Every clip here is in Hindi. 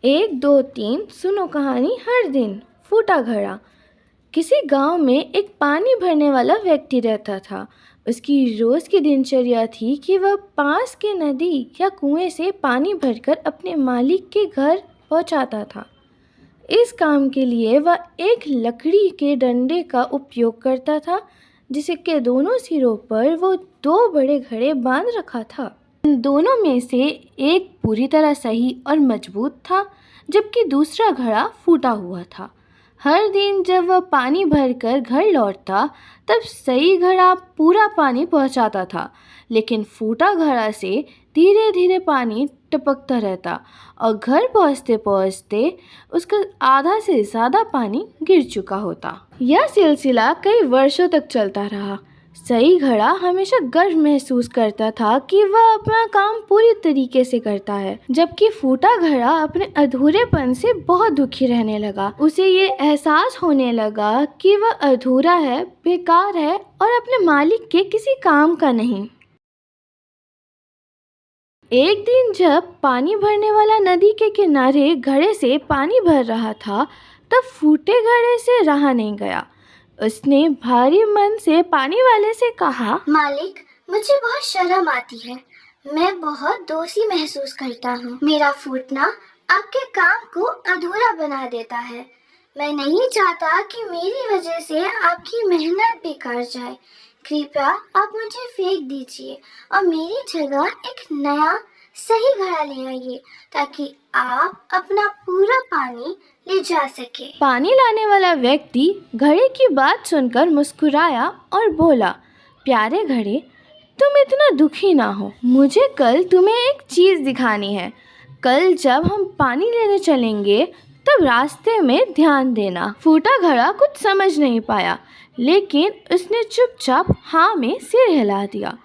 एक दो तीन सुनो कहानी हर दिन। फूटा घड़ा। किसी गांव में एक पानी भरने वाला व्यक्ति रहता था। उसकी रोज़ की दिनचर्या थी कि वह पास के नदी या कुएं से पानी भरकर अपने मालिक के घर पहुंचाता था। इस काम के लिए वह एक लकड़ी के डंडे का उपयोग करता था, जिसके दोनों सिरों पर वो दो बड़े घड़े बांध रखा था। इन दोनों में से एक पूरी तरह सही और मजबूत था, जबकि दूसरा घड़ा फूटा हुआ था। हर दिन जब वह पानी भरकर घर लौटता, तब सही घड़ा पूरा पानी पहुंचाता था, लेकिन फूटा घड़ा से धीरे धीरे पानी टपकता रहता और घर पहुंचते पहुंचते उसका आधा से ज़्यादा पानी गिर चुका होता। यह सिलसिला कई वर्षों तक चलता रहा। सही घड़ा हमेशा गर्व महसूस करता था कि वह अपना काम पूरी तरीके से करता है, जबकि फूटा घड़ा अपने अधूरेपन से बहुत दुखी रहने लगा। उसे ये एहसास होने लगा कि वह अधूरा है, बेकार है और अपने मालिक के किसी काम का नहीं। एक दिन जब पानी भरने वाला नदी के किनारे घड़े से पानी भर रहा था, तब फूटे घड़े से रहा नहीं गया। उसने भारी मन से पानी वाले से कहा, मालिक, मुझे बहुत शर्म आती है। मैं बहुत दोषी महसूस करता हूँ। मेरा फूटना आपके काम को अधूरा बना देता है। मैं नहीं चाहता कि मेरी वजह से आपकी मेहनत बेकार जाए। कृपया आप मुझे फेंक दीजिए और मेरी जगह एक नया सही घड़ा ले आइए, ताकि आप अपना पूरा पानी ले जा सके। पानी लाने वाला व्यक्ति घड़े की बात सुनकर मुस्कुराया और बोला, प्यारे घड़े, तुम इतना दुखी ना हो। मुझे कल तुम्हें एक चीज़ दिखानी है। कल जब हम पानी लेने चलेंगे, तब रास्ते में ध्यान देना। फूटा घड़ा कुछ समझ नहीं पाया, लेकिन उसने चुपचाप हाँ में सिर हिला दिया।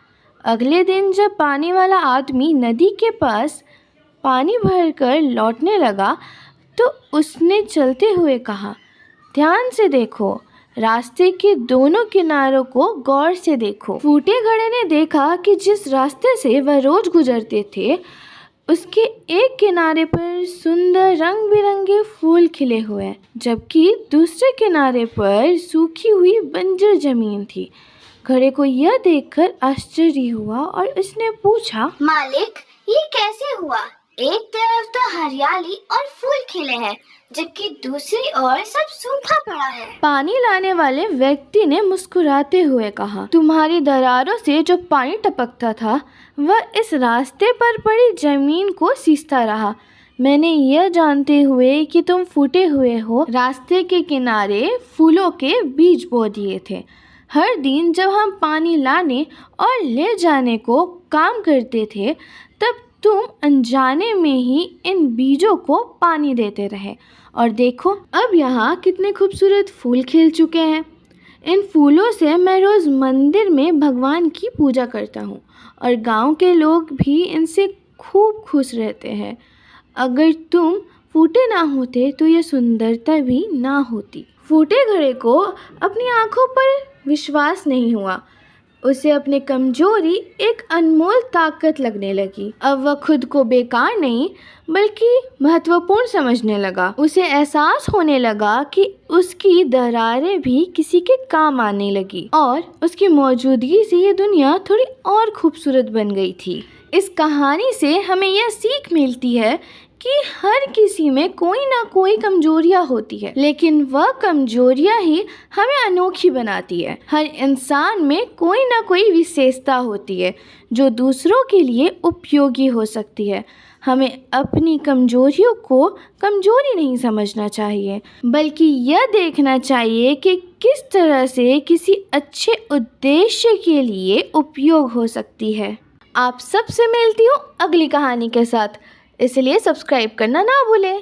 अगले दिन जब पानी वाला आदमी नदी के पास पानी भरकर लौटने लगा, तो उसने चलते हुए कहा, ध्यान से देखो, रास्ते के दोनों किनारों को गौर से देखो। फूटे घड़े ने देखा कि जिस रास्ते से वह रोज गुजरते थे, उसके एक किनारे पर सुंदर रंग बिरंगे फूल खिले हुए, जबकि दूसरे किनारे पर सूखी हुई बंजर जमीन थी। घड़े को यह देखकर आश्चर्य हुआ और उसने पूछा, मालिक, ये कैसे हुआ? एक तरफ तो हरियाली और फूल खिले हैं, जबकि दूसरी ओर सब सूखा पड़ा है। पानी लाने वाले व्यक्ति ने मुस्कुराते हुए कहा, तुम्हारी दरारों से जो पानी टपकता था, वह इस रास्ते पर पड़ी जमीन को सींचता रहा। मैंने यह जानते हुए कि तुम फूटे हुए हो, रास्ते के किनारे फूलों के बीज बो दिए थे। हर दिन जब हम पानी लाने और ले जाने को काम करते थे, तब तुम अनजाने में ही इन बीजों को पानी देते रहे। और देखो, अब यहाँ कितने खूबसूरत फूल खिल चुके हैं। इन फूलों से मैं रोज़ मंदिर में भगवान की पूजा करता हूँ और गांव के लोग भी इनसे खूब खुश रहते हैं। अगर तुम फूटे ना होते तो ये सुंदरता भी ना होती। फूटे घड़े को अपनी आंखों पर विश्वास नहीं हुआ। उसे अपनी कमजोरी एक अनमोल ताकत लगने लगी। अब वह खुद को बेकार नहीं, बल्कि महत्वपूर्ण समझने लगा। उसे एहसास होने लगा कि उसकी दरारें भी किसी के काम आने लगी और उसकी मौजूदगी से ये दुनिया थोड़ी और खूबसूरत बन गई थी। इस कहानी से हमें यह सीख मिलती है कि हर किसी में कोई ना कोई कमजोरियां होती है, लेकिन वह कमजोरियां ही हमें अनोखी बनाती है। हर इंसान में कोई ना कोई विशेषता होती है जो दूसरों के लिए उपयोगी हो सकती है। हमें अपनी कमजोरियों को कमजोरी नहीं समझना चाहिए, बल्कि यह देखना चाहिए कि किस तरह से किसी अच्छे उद्देश्य के लिए उपयोग हो सकती है। आप सबसे मिलती हूँ अगली कहानी के साथ, इसलिए सब्सक्राइब करना ना भूलें।